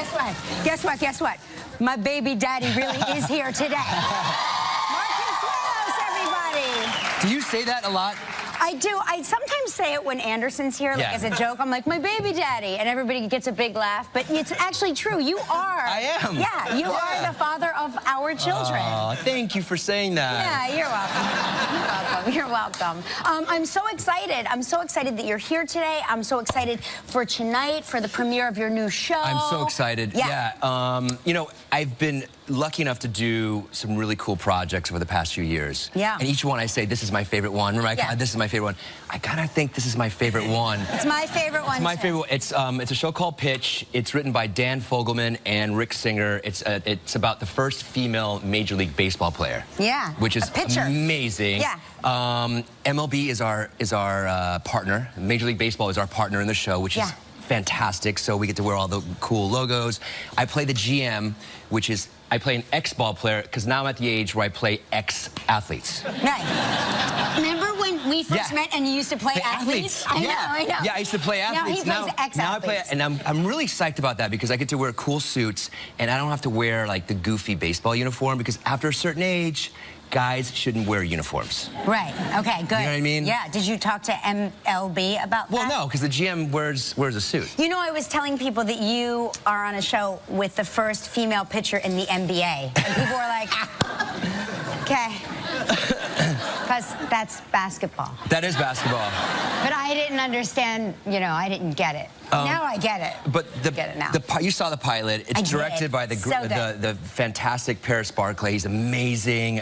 guess what? Guess what? Guess what? My baby daddy really is here today. Mark Consuelos, everybody. Do you say that a lot? I do. I sometimes say it when Anderson's here, like as a joke. I'm like, my baby daddy, and everybody gets a big laugh. But it's actually true. You are. I am. Yeah, you are the father of our children. Oh, thank you for saying that. Yeah, you're welcome. You're welcome. You're welcome. I'm so excited. I'm so excited that you're here today. I'm so excited for tonight, for the premiere of your new show. I'm so excited. Yeah. You know, I've been lucky enough to do some really cool projects over the past few years. Yeah. And each one I say, this is my favorite one. Remember, this is my favorite one. I kind of think this is my favorite one. It's my favorite one. It's my favorite. It's a show called Pitch. It's written by Dan Fogelman and Rick Singer. It's about the first female Major League Baseball player. Yeah. Which is amazing. Yeah. MLB is our partner. Major League Baseball is our partner in the show, which is fantastic. So we get to wear all the cool logos. I play the GM, which is I play an ex-ball player, because now I'm at the age where I play ex-athletes. Right. Remember when we first met and you used to play athletes? I know. Yeah, I used to play athletes. Now he plays ex-athletes. Now I play, and I'm really psyched about that because I get to wear cool suits, and I don't have to wear like the goofy baseball uniform, because after a certain age, guys shouldn't wear uniforms. Right. Okay, good. You know what I mean? Yeah. Did you talk to MLB about that? Well, no, because the GM wears a suit. You know, I was telling people that you are on a show with the first female pitcher in the NBA. And people were like, okay. Because that's basketball. That is basketball. But I didn't understand, you know, I didn't get it. Now I get it. But get it now. You saw the pilot. It's directed by the fantastic Paris Barclay. He's amazing.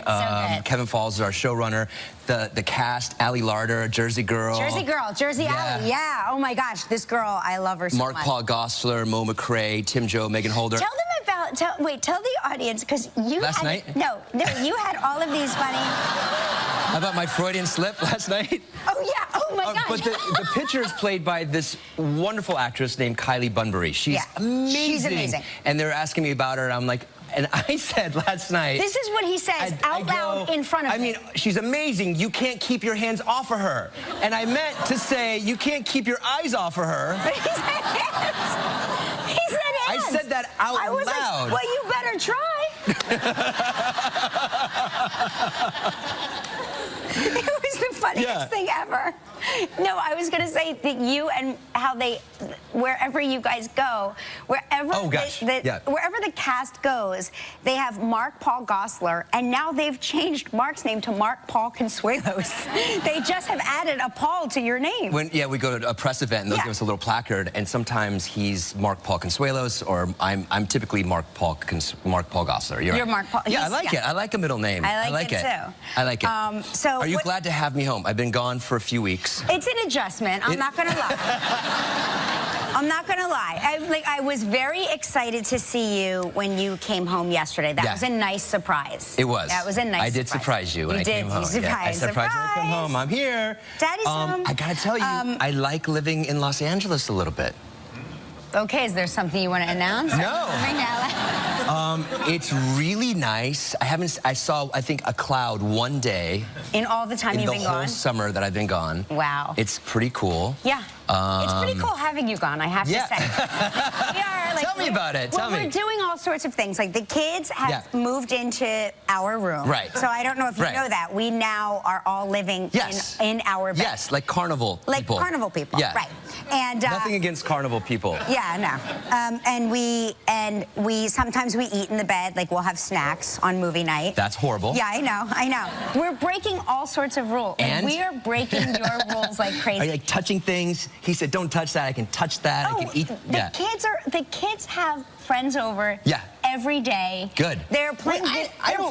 Kevin Falls is our showrunner. The cast, Ali Larder, Jersey Girl. Jersey Ali. Yeah. Oh my gosh, this girl, I love her so much. Mark-Paul Gosselaar, Mo McRae, Tim Joe, Megan Holder. Tell them about. Tell the audience, because you last night. No, you had all of these funny. How about my Freudian slip last night? Oh yeah. Oh my gosh. But the pitcher is played by this wonderful actress named Kylie Bunbury. She's amazing. She's amazing. And they're asking me about her, and I'm like, and I said last night. This is what he says out loud in front of me. I mean, she's amazing. You can't keep your hands off of her. And I meant to say, you can't keep your eyes off of her. But he said hands. He said hands. I said that out loud. I was like, well, you better try. It was the funniest thing ever. No, I was going to say that you and how they, wherever you guys go, wherever the cast goes, they have Mark-Paul Gosselaar, and now they've changed Mark's name to Mark-Paul Consuelos. They just have added a Paul to your name. We go to a press event, and they'll give us a little placard, and sometimes he's Mark-Paul Consuelos, or I'm typically Mark-Paul Gosselaar. You're Mark-Paul. Yeah, I like it. I like a middle name. I like it too. I like it. So are you glad to have me home? I've been gone for a few weeks. It's an adjustment. I'm not gonna lie. I'm not gonna lie. I was very excited to see you when you came home yesterday. That was a nice surprise. It was. That was a nice surprise. I did surprise you when I came home. You surprised. I surprised you when I came home. I'm here. Daddy's home. I gotta tell you, I like living in Los Angeles a little bit. Okay, is there something you want to announce? No. It's really nice. I saw, I think, a cloud one day. In all the time you've been gone? In the whole summer that I've been gone. Wow. It's pretty cool. Yeah. It's pretty cool having you gone, I have to say. We are, tell me about it. Tell me. We're doing all sorts of things. Like, the kids have moved into our room. Right. So I don't know if you know that. We now are all living in our bed. Yes, like carnival people. Like carnival people, right. And nothing against carnival people. Yeah, no. And we sometimes we eat in the bed. Like, we'll have snacks on movie night. That's horrible. Yeah, I know. We're breaking all sorts of rules. And we are breaking your rules like crazy. Are you like touching things? He said, don't touch that. I can touch that. I can eat. The kids have friends over every day. Good. They're playing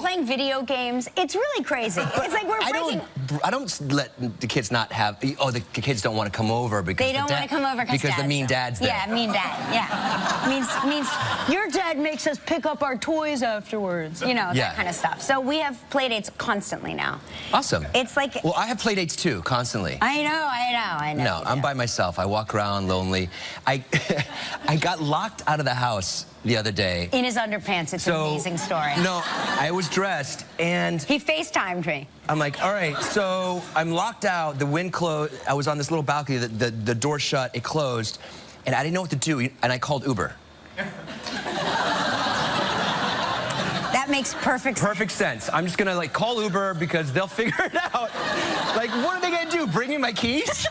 playing video games. It's really crazy. It's like we're breaking. I don't let the kids not have. Oh, the kids don't want to come over because they don't want to come over because the mean dad's there. Yeah, mean dad. Yeah, means your dad makes us pick up our toys afterwards. You know, that kind of stuff. So we have play dates constantly now. Awesome. It's like. Well, I have play dates too, constantly. I know. No, I'm by myself. I walk around lonely. I got locked out of the house the other day. In his underpants. It's an amazing story. No, I was dressed and... He FaceTimed me. I'm like, all right, so I'm locked out. The wind closed. I was on this little balcony. The door shut. It closed. And I didn't know what to do. And I called Uber. That makes perfect sense. Perfect sense. I'm just gonna like call Uber because they'll figure it out. Like, what are they gonna do? Bring me my keys?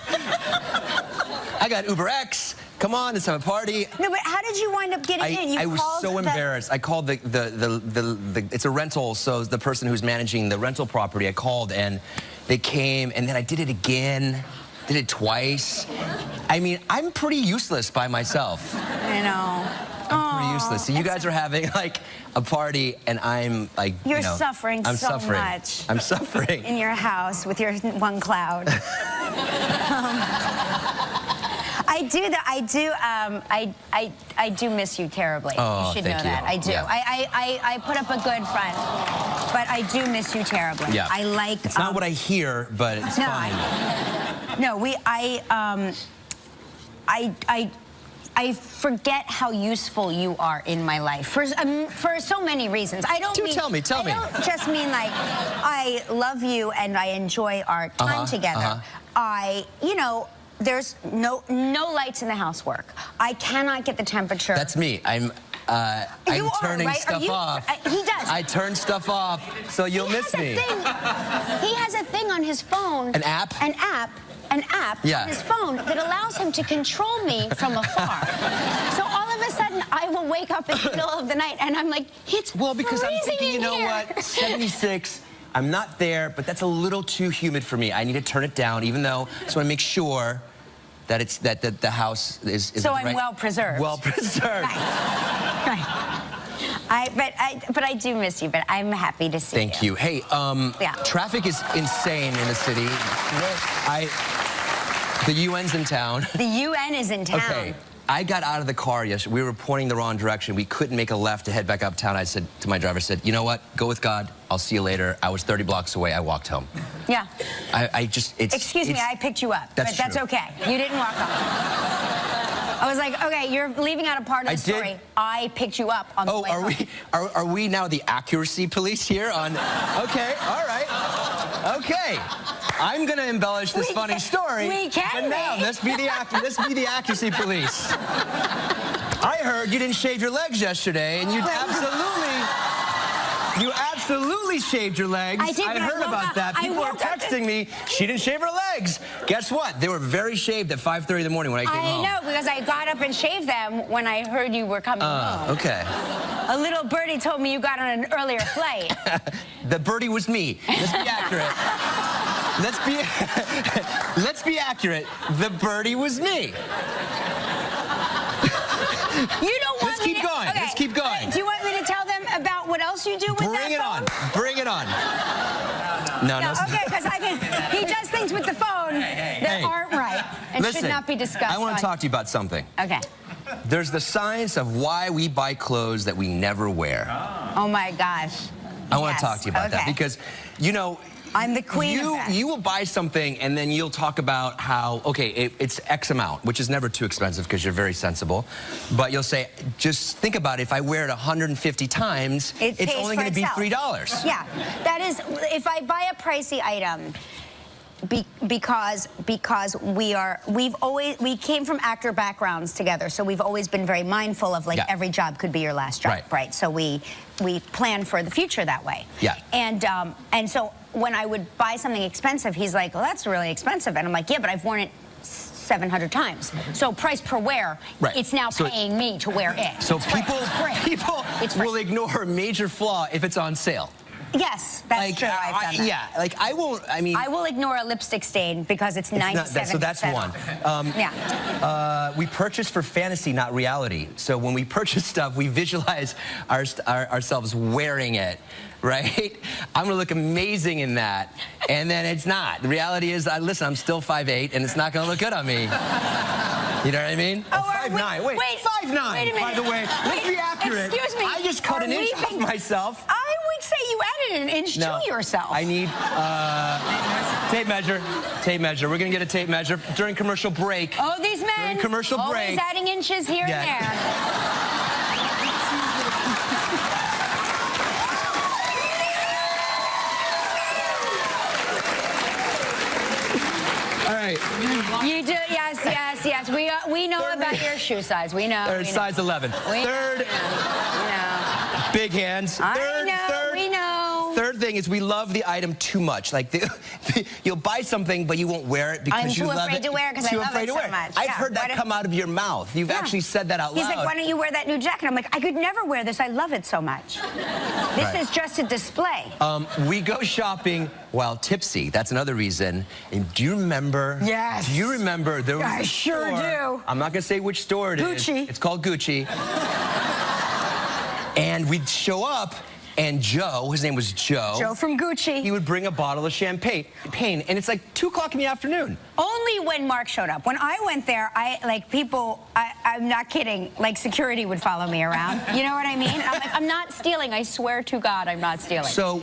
I got Uber X. Come on, let's have a party. No, but how did you wind up getting in? I was so embarrassed. I called it's a rental, so the person who's managing the rental property, I called and they came, and then I did it again, did it twice. I mean, I'm pretty useless by myself. I know. I'm pretty useless. So you guys are having like a party, and I'm like, You're suffering I'm so suffering. much. I'm suffering. In your house with your one cloud. I do miss you terribly. Oh, you should know that. I do. Yeah. I put up a good front, but I do miss you terribly. Yeah. I like. It's not what I hear, but it's fine. I forget how useful you are in my life for so many reasons. I don't tell me. I don't just mean like I love you and I enjoy our time together. There's no lights in the housework. I cannot get the temperature. That's me. I'm turning stuff off. He does. I turn stuff off, so you'll miss me. He has a thing on his phone. An app? An app on his phone that allows him to control me from afar. So all of a sudden, I will wake up in the middle of the night, and I'm like, it's because I'm thinking, you know here. what, 76. I'm not there, but that's a little too humid for me. I need to turn it down, even though I just want to make sure that it's that the house is so I'm well preserved. Well preserved. Right. But I do miss you. But I'm happy to see you. Thank you. Hey, traffic is insane in the city. The UN's in town. The UN is in town. Okay. I got out of the car yesterday. We were pointing the wrong direction. We couldn't make a left to head back uptown. I said to my driver, you know what? Go with God. I'll see you later. I was 30 blocks away. I walked home. Yeah. Excuse me, I picked you up. That's That's okay. You didn't walk home. I was like, okay, you're leaving out a part of the story. I picked you up on the way home. Are we now the accuracy police here on? Okay, all right. Okay. I'm gonna embellish this funny story. We can. But now let's be the accuracy police. I heard you didn't shave your legs yesterday, and you absolutely shaved your legs. I did. I heard about that. People are texting me. She didn't shave her legs. Guess what? They were very shaved at 5:30 in the morning when I came home. I know, because I got up and shaved them when I heard you were coming home. Okay. A little birdie told me you got on an earlier flight. The birdie was me. Let's be accurate. Let's be accurate. The birdie was me. You don't want Let's keep going. Okay. Let's keep going. Do you want me to tell them about what else you do with that phone? Bring it on. Bring it on. No. Okay, because he does things with the phone that aren't right and should not be discussed. I want to talk to you about something. Okay. There's the science of why we buy clothes that we never wear. Oh my gosh. I want to talk to you about that because, you know, I'm the queen of that. You will buy something and then you'll talk about how, okay, it's X amount, which is never too expensive because you're very sensible. But you'll say, just think about it, if I wear it 150 times, it's only going to be $3. Yeah, that is, if I buy a pricey item, because we came from actor backgrounds together, so we've always been very mindful of like every job could be your last job, right? So we plan for the future that way. Yeah. And so when I would buy something expensive, he's like, well, that's really expensive, and I'm like, yeah, but I've worn it 700 times. So price per wear, it's now paying me to wear it. So people will ignore a major flaw if it's on sale. Yes, that's true. I've done that. Yeah, like I will ignore a lipstick stain because it's 97%. So that's one. We purchase for fantasy, not reality. So when we purchase stuff, we visualize ourselves wearing it, right? I'm gonna look amazing in that, and then it's not. The reality is, listen, I'm still 5'8", and it's not gonna look good on me. You know what I mean? Oh, 5'9". Wait, 5'9". By the way, let's be accurate. Excuse me. I just cut an inch off myself. I would say you added an inch to yourself. I need tape measure. Tape measure. We're gonna get a tape measure during commercial break. Oh, these men. During commercial break. Always adding inches here and there. All right. You do, yes. We know about your shoe size. We know. Size 11. Third. We know. Big hands. We know. Third thing is we love the item too much. Like you'll buy something, but you won't wear it because you love it. I'm too afraid to wear it because I love it so much. I've heard that come out of your mouth. You've actually said that out loud. He's like, why don't you wear that new jacket? I'm like, I could never wear this. I love it so much. This is just a display. We go shopping while tipsy. That's another reason. And do you remember? Yes. Do you remember there was I sure do. I'm not going to say which store it is. Gucci. It's called Gucci. And we'd show up, and Joe, his name was Joe. Joe from Gucci. He would bring a bottle of champagne, and it's like 2 o'clock in the afternoon. Only when Mark showed up. When I went there, I'm not kidding, like security would follow me around. You know what I mean? I'm like, I'm not stealing. I swear to God, I'm not stealing. So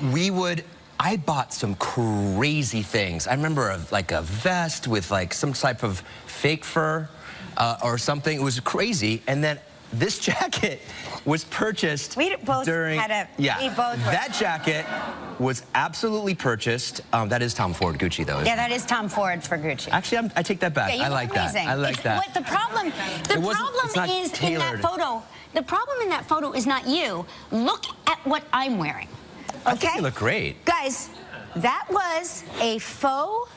I bought some crazy things. I remember like a vest with like some type of fake fur or something. It was crazy. And then this jacket was purchased during... That jacket was absolutely purchased. That is Tom Ford Gucci, though. Yeah, that is Tom Ford for Gucci. Actually, I take that back. Yeah, I like that. I like that. What the problem is in that photo. The problem in that photo is not you. Look at what I'm wearing. Okay? I think you look great. Guys, that was a faux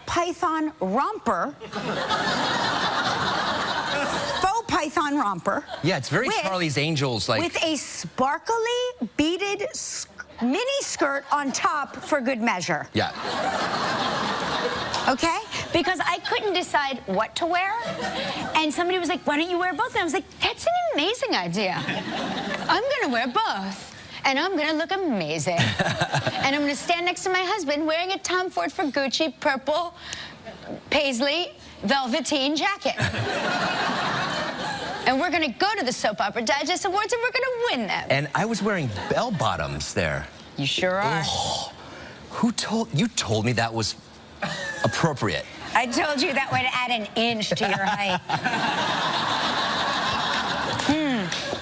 python romper. Python romper. Yeah, it's very Charlie's Angels like. With a sparkly beaded mini skirt on top for good measure. Yeah. Okay? Because I couldn't decide what to wear. And somebody was like, why don't you wear both? And I was like, that's an amazing idea. I'm gonna wear both. And I'm gonna look amazing. And I'm gonna stand next to my husband wearing a Tom Ford for Gucci purple paisley velveteen jacket. And we're gonna go to the Soap Opera Digest Awards and we're gonna win them. And I was wearing bell bottoms there. You sure are. Oh, you told me that was appropriate. I told you that would add an inch to your height.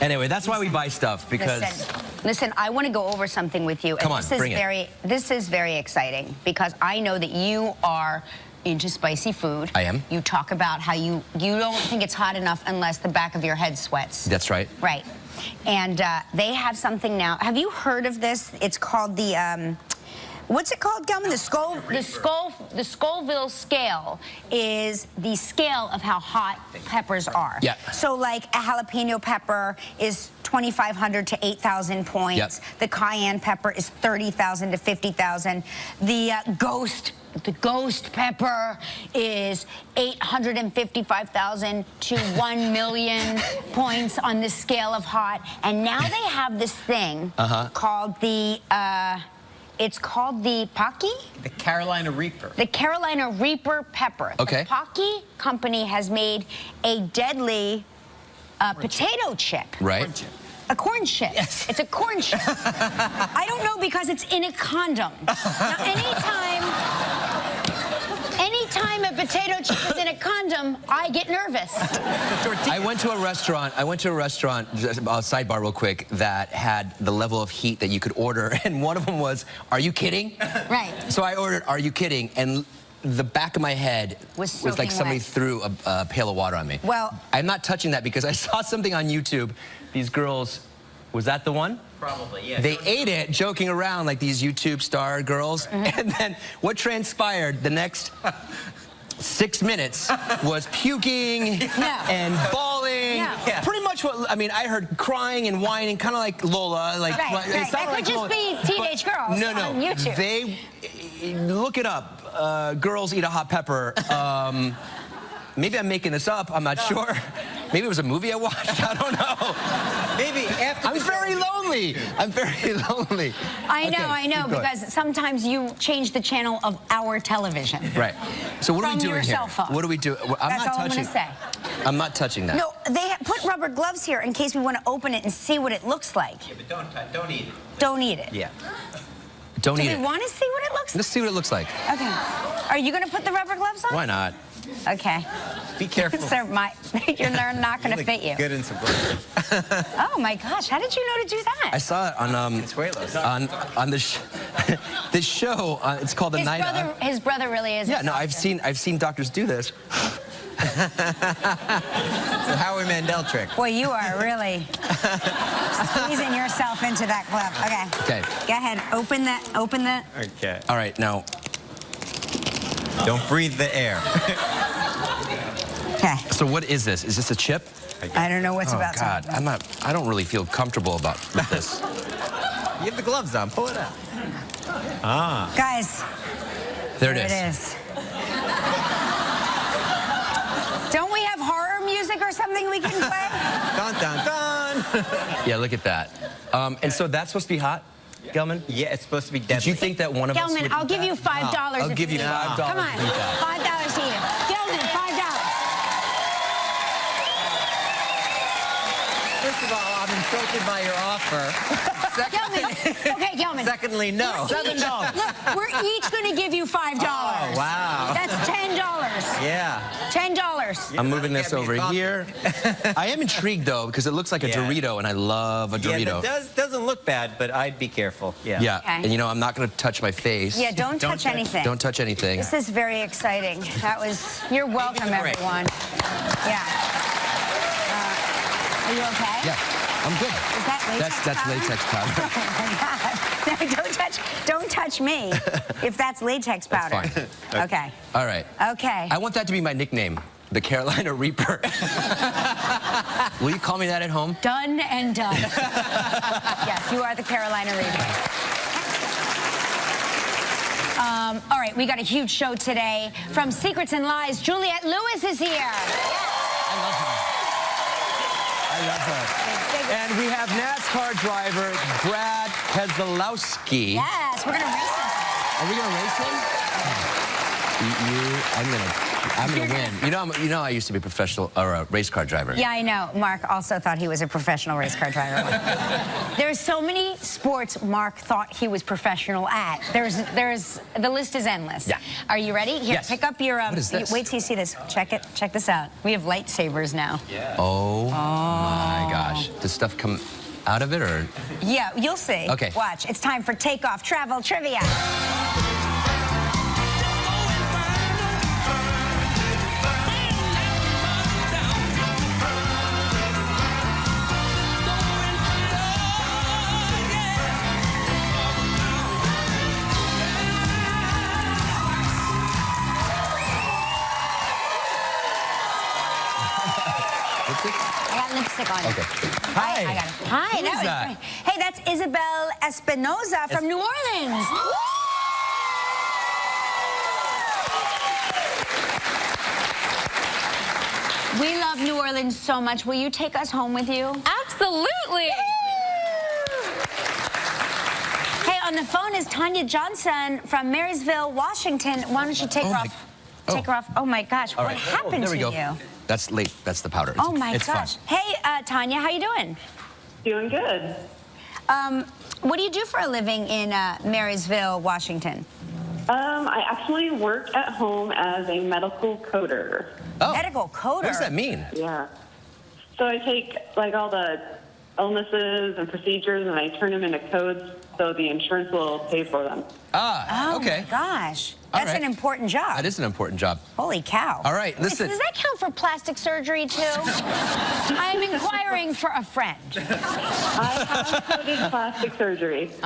Anyway, that's why we buy stuff, because... Listen, I want to go over something with you. Come on, bring it. This is very exciting, because I know that you are into spicy food. I am. You talk about how you don't think it's hot enough unless the back of your head sweats. That's right. Right. And they have something now. Have you heard of this? It's called the... what's it called, Gelman? The Scoville scale is the scale of how hot peppers are. Yeah. So, like, a jalapeno pepper is 2,500 to 8,000 points. Yep. The cayenne pepper is 30,000 to 50,000. The ghost pepper is 855,000 to 1,000,000 points on the scale of hot. And now they have this thing called the... it's called the Pocky? The Carolina Reaper. The Carolina Reaper pepper. Okay. The Pocky company has made a deadly potato chip. Right. A corn chip. Yes. It's a corn chip. I don't know because it's in a condom. Now, anytime a potato chip is in a condom, I get nervous. I went to a restaurant, sidebar real quick, that had the level of heat that you could order, and one of them was, are you kidding? Right. So I ordered, are you kidding? And the back of my head was like somebody threw a pail of water on me. Well, I'm not touching that because I saw something on YouTube. These girls, was that the one? Probably, yeah. They ate it, joking around like these YouTube star girls. And then what transpired the next 6 minutes was puking and bawling. Yeah. Pretty much what, I mean, I heard crying and whining, kind of like Lola. Like, right. It That could just be teenage girls on YouTube. Look it up. Girls eat a hot pepper. Maybe I'm making this up. I'm not sure. Maybe it was a movie I watched. I don't know. Maybe after. I'm very lonely. I'm very lonely. I know, because sometimes you change the channel of our television. Right. So what are we doing your here? cell phone. What do we do? That's all I'm going to say. I'm not touching that. No, they put rubber gloves here in case we want to open it and see what it looks like. Yeah, but don't eat it. Don't eat it. Yeah. Don't eat it. Do we want to see what it looks like? Let's see what it looks like. Okay. Are you going to put the rubber gloves on? Why not? Okay. Be careful. You're not going to fit you. Good into burger. Oh my gosh! How did you know to do that? I saw it on Consuelos. on this show. It's called the Night. His brother really is. Yeah. No, I've seen doctors do this. It's a Howie Mandel trick. Boy, you are really squeezing yourself into that glove. Okay. Go ahead. Open the. Okay. All right, now. Don't breathe the air. Okay. So what is this? Is this a chip? I don't know what's about to God, happen. I don't really feel comfortable with this. You have the gloves on. Pull it out. Ah. Guys. There it is. Don't we have horror music or something we can play? Dun, dun, dun. Yeah, look at that. And so that's supposed to be hot, Gelman? Yeah, it's supposed to be deadly. Did you think that one of us would Gelman, I'll give you $5. I'll give you $5. Come on, $5 to eat it. Gelman, $5. First of all, I'm insulted by your offer. Gelman. Secondly, no. $7. Look, we're each going to give you $5. Oh, wow. That's $10. Yeah. $10. I'm moving this over here. I am intrigued, though, because it looks like a Dorito, and I love a Dorito. Yeah, it doesn't look bad, but I'd be careful. Yeah. Yeah, Okay. and you know, I'm not going to touch my face. Yeah, don't touch anything. Don't touch anything. This is very exciting. You're welcome, everyone. Yeah. Are you okay? Yeah, I'm good. Is that latex That's powder? latex powder. Oh my God. Don't touch me if that's latex powder. That's fine. Okay. All right. Okay. I want that to be my nickname, the Carolina Reaper. Will you call me that at home? Done and done. Yes, you are the Carolina Reaper. All right, we got a huge show today. From Secrets and Lies, Juliette Lewis is here. I love her. And we have NASCAR driver Brad Keselowski. Yes, we're gonna race him. Are we gonna race him? I'm gonna win. You know, I used to be a professional or a race car driver. Yeah, I know. Mark also thought he was a professional race car driver. There's so many sports Mark thought he was professional at. The list is endless. Yeah. Are you ready? Here, Yes. pick up your. What is this? Wait till you see this. Check it. Check this out. We have lightsabers now. Yeah. Oh my gosh. Does stuff come out of it or? Yeah, you'll see. Okay. Watch. It's time for Takeoff Travel Trivia. I got lipstick on it. Okay. Hi. I got it. Hi. Who is that? Great. Hey, that's Isabel Espinoza from New Orleans. We love New Orleans so much. Will you take us home with you? Absolutely. Hey, on the phone is Tanya Johnson from Marysville, Washington. Why don't you take her off? Take her off. Oh my gosh, what happened there we to go. you? That's late. That's the powder. Oh my it's gosh. Fun. Hey, Tanya, how you doing? Doing good. What do you do for a living in Marysville, Washington? I actually work at home as a medical coder. Oh. Medical coder? What does that mean? Yeah. So I take like all the illnesses and procedures and I turn them into codes so the insurance will pay for them. Ah, okay. Oh my gosh. All That's right. an important job. That is an important job. Holy cow. All right, listen. Does that count for plastic surgery too? I'm inquiring for a friend. I have coded plastic surgery. Okay.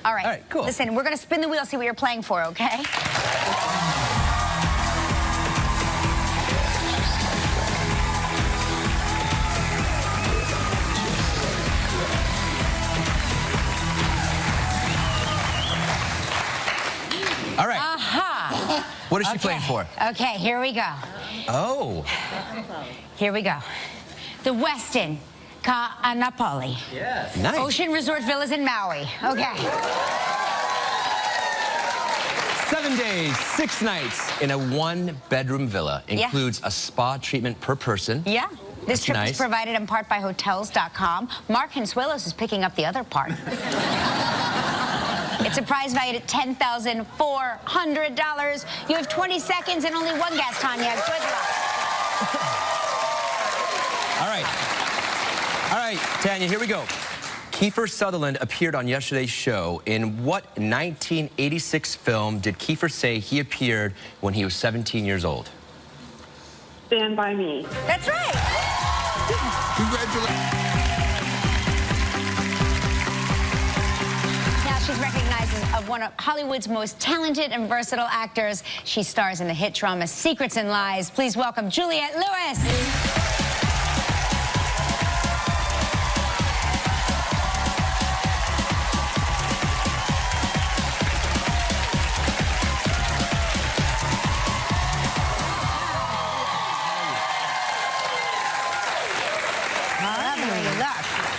All right. All right, cool. Listen, we're going to spin the wheel, see what you're playing for, okay? All right. Aha. What is she playing for? Okay, here we go. Oh. Here we go. The Westin Ka'anapali. Yes. Nice. Ocean Resort Villas in Maui. Okay. 7 days, 6 nights in a 1-bedroom villa. Includes a spa treatment per person. Yeah. This That's trip nice. is provided in part by Hotels.com. Mark Consuelos is picking up the other part. It's a prize valued at $10,400. You have 20 seconds and only one guess, Tanya. Good luck. All right. All right, Tanya, here we go. Kiefer Sutherland appeared on yesterday's show. In what 1986 film did Kiefer say he appeared when he was 17 years old? Stand By Me. That's right. Congratulations. Now she's recognized as one of Hollywood's most talented and versatile actors. She stars in the hit drama Secrets and Lies. Please welcome Juliette Lewis.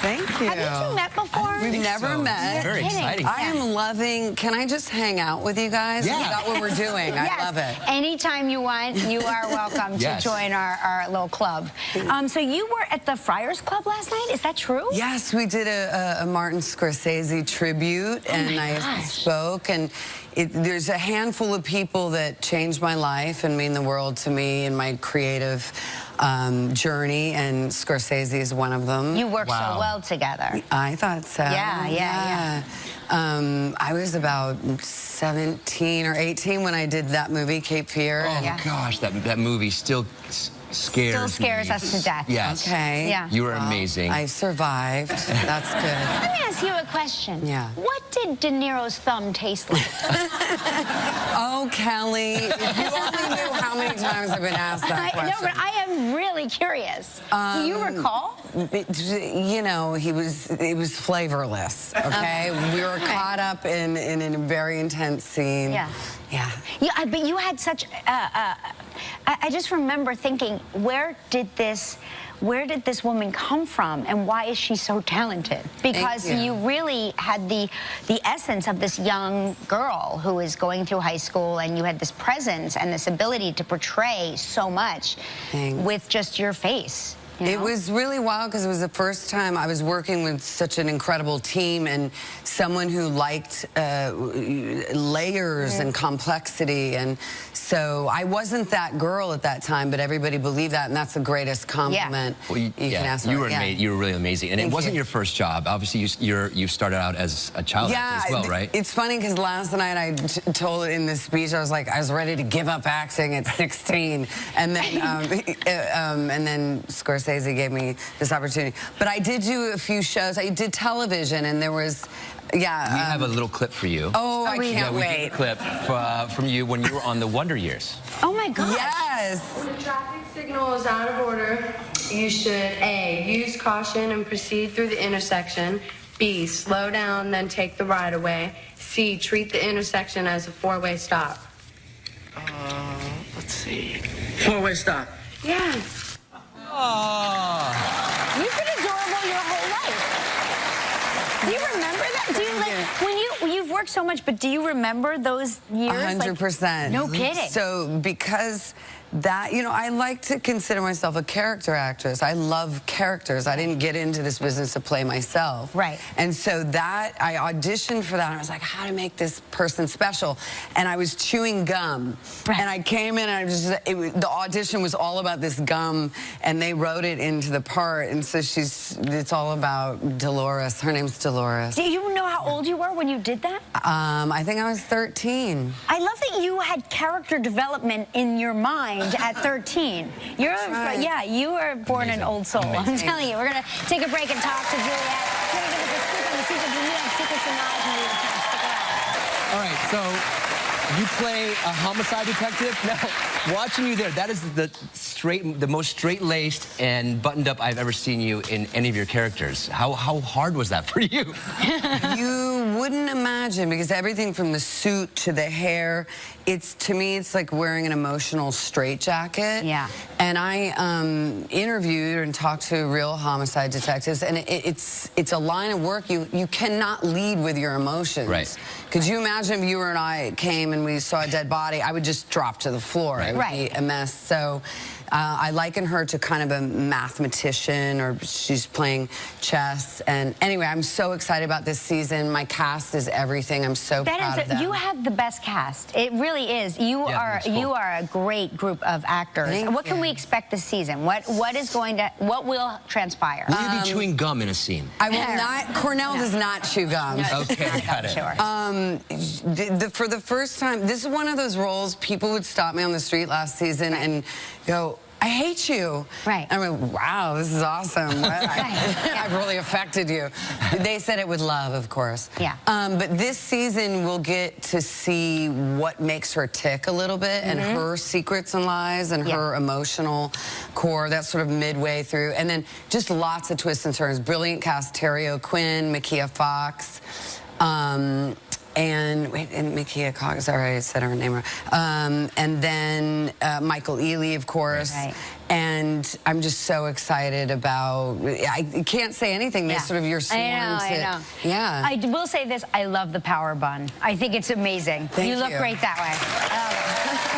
Thank you. Have you two met before? We've never met. Very exciting. I am loving, can I just hang out with you guys? Yeah. Is that what we're doing? Yes. I love it. Anytime you want, you are welcome to join our little club. So you were at the Friars Club last night, is that true? Yes, we did a Martin Scorsese tribute, and I spoke, and there's a handful of people that changed my life and mean the world to me in my creative journey, and Scorsese is one of them. You work so well together. I thought so. Yeah. I was about 17 or 18 when I did that movie, Cape Fear. Oh gosh, that movie still scares us to death. Yes. Okay. Yeah. You were amazing. I survived. That's good. Let me ask you a question. Yeah. What did De Niro's thumb taste like? Oh, Kelly, if you only knew how many times I've been asked that question. No, but I am really curious. Do you recall? You know, it was flavorless, okay? We were caught up in a very intense scene. Yeah. Yeah. Yeah, but you had such, I just remember thinking, where did this woman come from, and why is she so talented? Because you really had the essence of this young girl who is going through high school, and you had this presence and this ability to portray so much with just your face. You know? It was really wild because it was the first time I was working with such an incredible team and someone who liked layers and complexity. And so I wasn't that girl at that time, but everybody believed that, and that's the greatest compliment well, you can ask for. You were really amazing. And it wasn't your first job. Obviously, you started out as a child actor as well, right? It's funny because last night I told in the speech, I was like, I was ready to give up acting at 16. And then Scorsese gave me this opportunity. But I did do a few shows. I did television, and there was, we have a little clip for you. Oh, I can't wait. We clip from you when you were on the Wonder Years. Oh my God. Yes. When the traffic signal is out of order, you should A, use caution and proceed through the intersection. B, slow down, then take the right of way. C, treat the intersection as a four-way stop. Let's see. Four-way stop. Yes. You've been adorable your whole life. Do you remember that? Do you, when you've worked so much, but do you remember those years? 100%. No kidding. So because that, you know, I like to consider myself a character actress. I love characters. I didn't get into this business to play myself. Right. And so that, I auditioned for that, and I was like, how to make this person special? And I was chewing gum. Right. And I came in, and the audition was all about this gum, and they wrote it into the part. And so it's all about Dolores. Her name's Dolores. Do you know how old you were when you did that? I think I was 13. I love that you had character development in your mind at 13. You were born an old soul. I'm telling you. We're going to take a break and talk to Juliette. She's going to give us a scoop on the secrets of Secrets and Lies, and we'll stick around. All right, so you play a homicide detective. Now, watching you there, that is the most straight-laced and buttoned-up I've ever seen you in any of your characters. How hard was that for you? You wouldn't imagine, because everything from the suit to the hair, to me, it's like wearing an emotional straitjacket. Yeah. And I interviewed and talked to real homicide detectives, and it's a line of work. You cannot lead with your emotions. Right. Could you imagine if you and I came and we saw a dead body? I would just drop to the floor. It would be a mess. So I liken her to kind of a mathematician, or she's playing chess. And anyway, I'm so excited about this season. My cast is everything. I'm so proud of them. You have the best cast. It really is. You are a great group of actors. What can we expect this season? What will transpire? Will you be chewing gum in a scene? I will not. Cornell does not chew gum. Okay, got it. Sure. For the first time, this is one of those roles, people would stop me on the street last season and go, I hate you. Right. I mean, wow, this is awesome. I've really affected you. They said it with love, of course. Yeah. But this season, we'll get to see what makes her tick a little bit and her secrets and lies and her emotional core. That's sort of midway through. And then just lots of twists and turns. Brilliant cast, Terry O'Quinn, Micaiah Fox. And Micaiah Cox, sorry, I said her name wrong. And then Michael Ealy, of course. Right. And I'm just so excited about, I can't say anything. They sort of, you're sworn I know. Yeah. I will say this, I love the power bun. I think it's amazing. Thank you. You look great that way.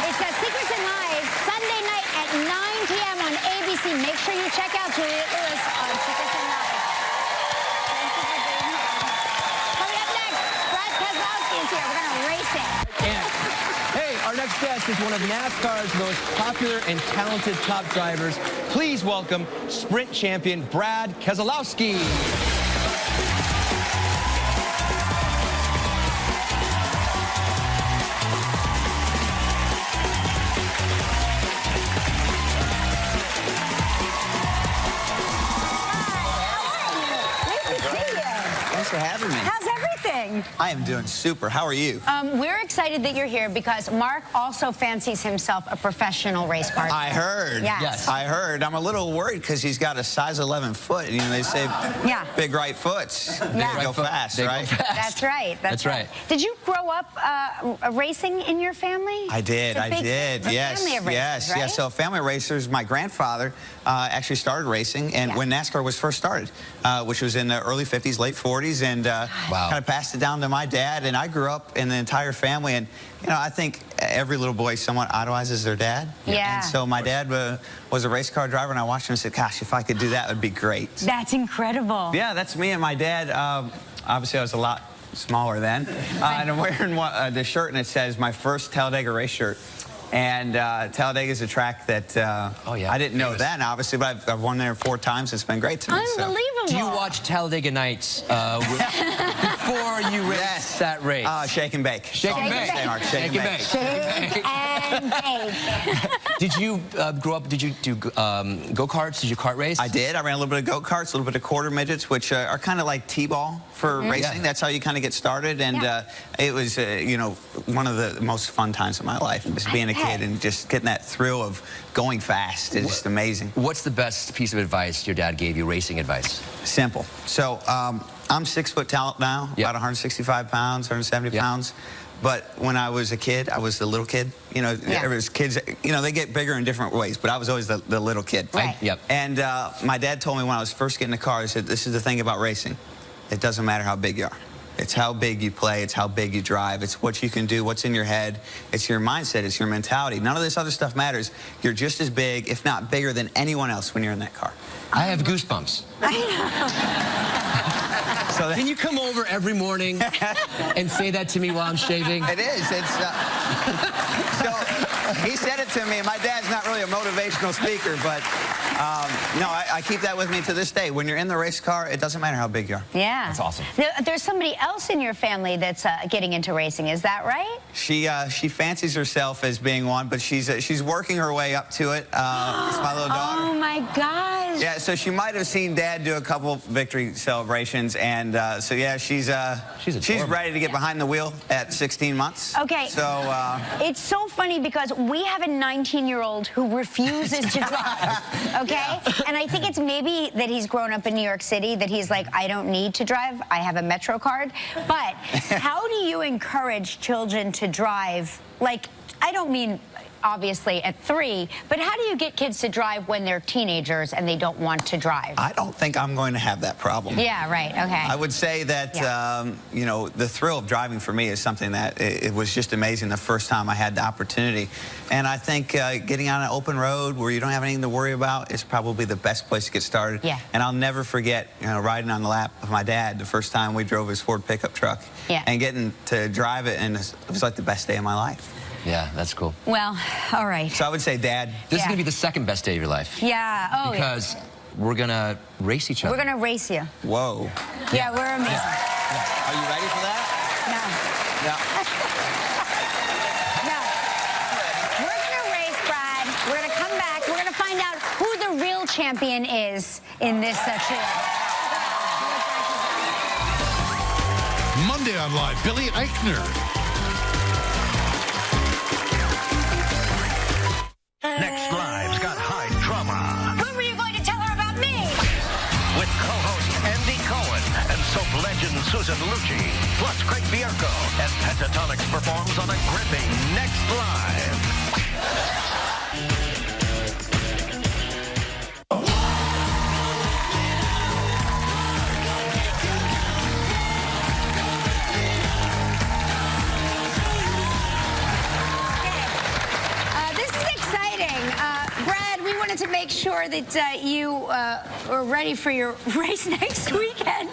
It's Secrets and Lies, Sunday night at 9 p.m. on ABC. Make sure you check out Juliette on Secrets and Lies. Thank you for being here. Coming up next, Brad Keselowski is here. We're going to race it. Hey, our next guest is one of NASCAR's most popular and talented top drivers. Please welcome sprint champion Brad Keselowski. Thanks for having me. How's everything? I am doing super. How are you? We're excited that you're here because Mark also fancies himself a professional race car. I heard. Yes. I heard. I'm a little worried because he's got a size 11 foot. You know, they say big right foots. They go fast, right? That's right. That's right. Did you grow up racing in your family? I did. Yes. Family of racers, right? Yeah, so family of racers. My grandfather actually started racing and when NASCAR was first started, which was in the early 50s, late 40s, and kind of passed it down to my dad. And I grew up in the entire family, and you know, I think every little boy somewhat idolizes their dad. Yeah. And so my dad was a race car driver, and I watched him and said, gosh, if I could do that, it would be great. That's incredible. Yeah, that's me and my dad. Obviously, I was a lot smaller then. And I'm wearing the shirt, and it says my first Talladega race shirt. And Talladega is a track that I didn't know then, obviously, but I've won there 4 times. It's been great to me. Unbelievable. Do you watch Talladega Nights before you race that race? Shake and bake. Shake and bake. Shake and bake. Shake and bake. Did you grow up, did you do go-karts? Did you kart race? I did. I ran a little bit of go-karts, a little bit of quarter midgets, which are kind of like T-ball for racing. That's how you kind of get started. And it was, you know, one of the most fun times of my life, was being a kid and just getting that thrill of going fast. It's just amazing. What's the best piece of advice your dad gave you, racing advice? Simple. So I'm 6 foot tall now, about 165 pounds, 170 pounds. But when I was a kid, I was the little kid. You know, there was kids, you know, they get bigger in different ways, but I was always the little kid. Right. And my dad told me when I was first getting in the car, he said, this is the thing about racing. It doesn't matter how big you are. It's how big you play. It's how big you drive. It's what you can do, what's in your head. It's your mindset. It's your mentality. None of this other stuff matters. You're just as big, if not bigger, than anyone else when you're in that car. I have goosebumps. So can you come over every morning and say that to me while I'm shaving? It is. It's so he said it to me. And my dad's not really a motivational speaker, but no, I keep that with me to this day. When you're in the race car, it doesn't matter how big you are. Yeah, that's awesome. There's somebody else in your family that's getting into racing. Is that right? She fancies herself as being one, but she's working her way up to it. It's my little daughter. Oh my gosh. Yeah, so she might have seen Dad do a couple victory celebrations, and so yeah, she's ready to get behind the wheel at 16 months. Okay. So it's so funny because we have a 19-year-old who refuses to drive. Okay, and I think it's maybe that he's grown up in New York City, that he's like, I don't need to drive. I have a Metro card. But how do you encourage children to drive? Like, I don't mean obviously at 3, but how do you get kids to drive when they're teenagers and they don't want to drive? I don't think I'm going to have that problem. Yeah, right, okay. I would say that, you know, the thrill of driving for me is something that it was just amazing the first time I had the opportunity. And I think getting on an open road where you don't have anything to worry about is probably the best place to get started. Yeah. And I'll never forget, you know, riding on the lap of my dad the first time we drove his Ford pickup truck. Yeah. And getting to drive it, and it was like the best day of my life. Yeah, that's cool. Well, all right. So I would say, Dad. This is going to be the second best day of your life. Yeah, oh because we're going to race each other. We're going to race you. Whoa. Yeah, we're amazing. Yeah. Are you ready for that? No. No. We're going to race, Brad. We're going to come back. We're going to find champion is in this trio. Monday on Live, Billy Eichner. Next Live's got high drama. When were you going to tell her about me? With co-host Andy Cohen and soap legend Susan Lucci, plus Craig Bierko, and Pentatonics performs on a gripping Next Live. To make sure that you are ready for your race next weekend.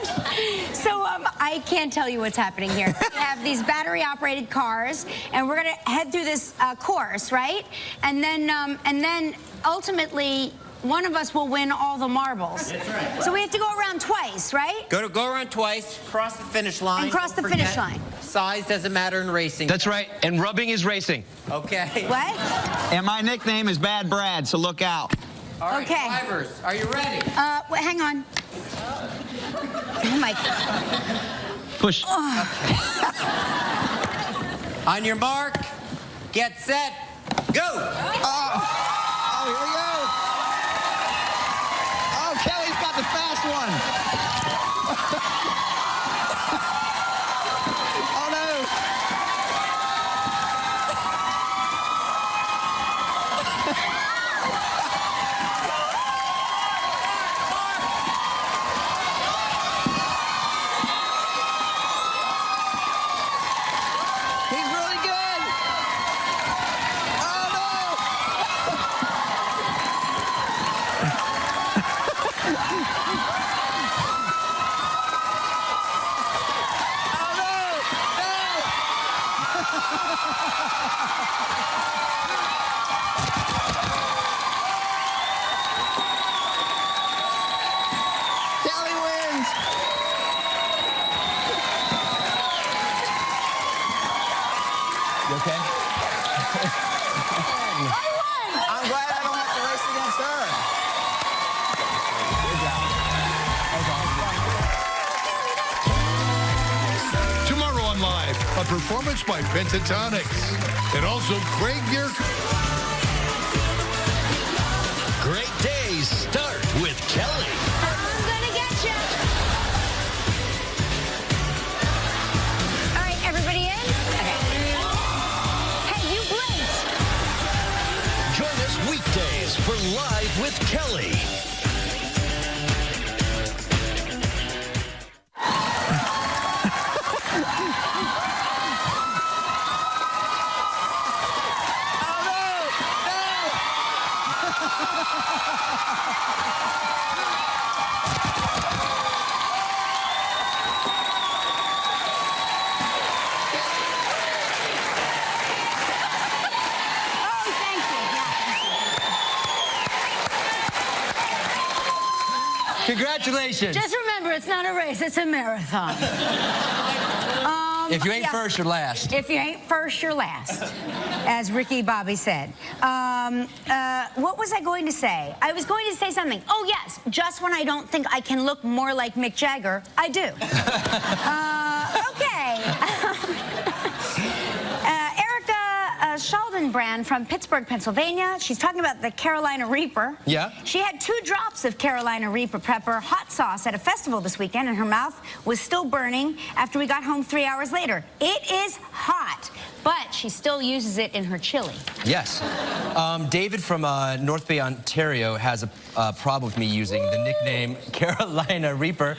So I can't tell you what's happening here. We have these battery-operated cars, and we're going to head through this course, right? And then ultimately, one of us will win all the marbles. That's right. So we have to go around twice, right? Go around twice, cross the finish line. And cross the finish line. Size doesn't matter in racing. That's right, and rubbing is racing. Okay. What? And my nickname is Bad Brad, so look out. All right, okay. drivers, are you ready? Wait, hang on. Oh, my God. Push. Oh. Okay. On your mark, get set, go! Oh, here we go. Oh, Kelly's got the fast one. Oh, no. He's really good. Oh, Kelly wins. You okay? I'm glad I don't have to race against her. Tomorrow on Live, a performance by Pentatonics. And also Craig Bierko. Great days start with Kelly. I'm gonna get you. All right, everybody in? Okay. Hey, you blinked. Join us weekdays for Live with Kelly. Congratulations. Just remember, it's not a race, it's a marathon. If you ain't first, you're last. If you ain't first, you're last, as Ricky Bobby said. What was I going to say? I was going to say something. Oh, yes, just when I don't think I can look more like Mick Jagger, I do. Okay. Schaldenbrand from Pittsburgh, Pennsylvania. She's talking about the Carolina Reaper. Yeah? She had 2 drops of Carolina Reaper pepper hot sauce at a festival this weekend, and her mouth was still burning after we got home 3 hours later. It is hot, but she still uses it in her chili. Yes. David from North Bay, Ontario has a problem with me using the nickname Carolina Reaper.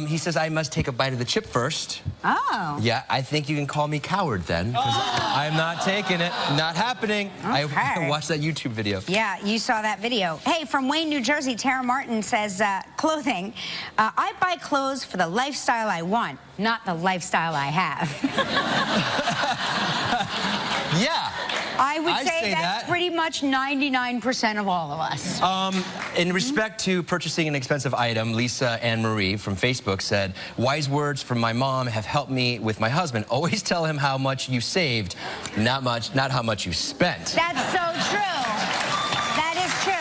He says I must take a bite of the chip first. Oh. Yeah, I think you can call me coward then, because I'm not taking it. Not happening. Okay. I watched that YouTube video. Yeah, you saw that video. Hey, from Wayne, New Jersey, Tara Martin says, clothing. I buy clothes for the lifestyle I want, not the lifestyle I have. Yeah. I would I'd say that's pretty much 99% of all of us. In respect to purchasing an expensive item, Lisa Ann Marie from Facebook said, wise words from my mom have helped me with my husband. Always tell him how much you saved, not how much you spent. That's so true. That is true.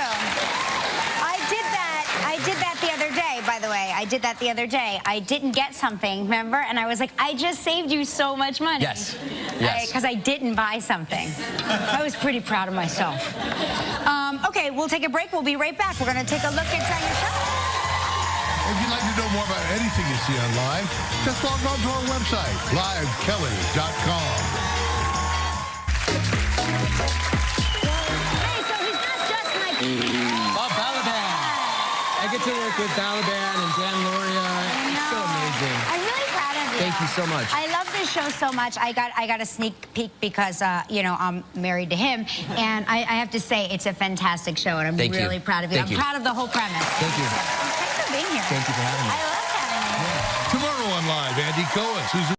I did that the other day. I didn't get something, remember? And I was like, I just saved you so much money. Yes. Yes. Because I didn't buy something. I was pretty proud of myself. Okay, we'll take a break. We'll be right back. We're going to take a look inside your shop. If you'd like to know more about anything you see online, just log on to our website, livekelly.com. Hey, so he's not just my... Bob Balaban. I get to work with Balaban and Dan Loria. It's so amazing. I'm really proud of you. Thank you so much. I love this show so much. I got a sneak peek because, you know, I'm married to him. And I have to say, it's a fantastic show. And I'm really proud of you. I'm proud of the whole premise. Thank you. Thanks for being here. Thank you for having me. I love having you. Tomorrow on Live, Andy Cohen, Susan